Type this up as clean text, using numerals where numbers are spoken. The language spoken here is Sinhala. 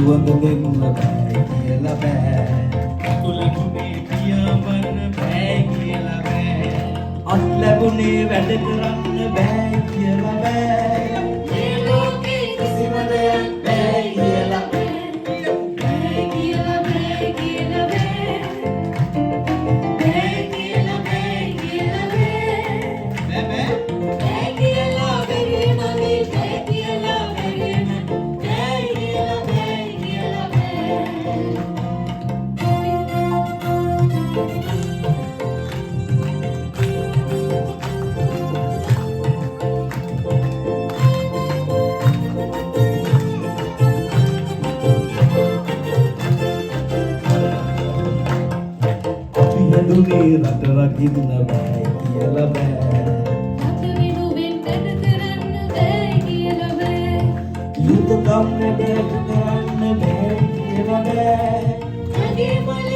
සුවඳ දෙන්න බෑ කියලා බෑ අතු ලැබුණේ පියාඹන්න බෑ කියලා බෑ අත් ලැබුණේ වැඩ කරන්න බෑ කියලා බෑ මේ ලෝකේ කිසිම දෙයක් බෑ කියලා බෑ කියලා බෑ කියලා බෑ කියලා බෑ කියලා බෑ බෑ බෑ කියලා බැරි නදී බෑ කියලා බැරි නදී බෑ කියලා බෑ අපි හැදුනේ රට රකින්න බෑ කියලා බෑ රට වෙනුවෙන් වැඩ කරන්න බෑ කියලා බෑ යුතුයකම් වැඩ කරන්න බෑ කියලා බෑ මගේ මොළ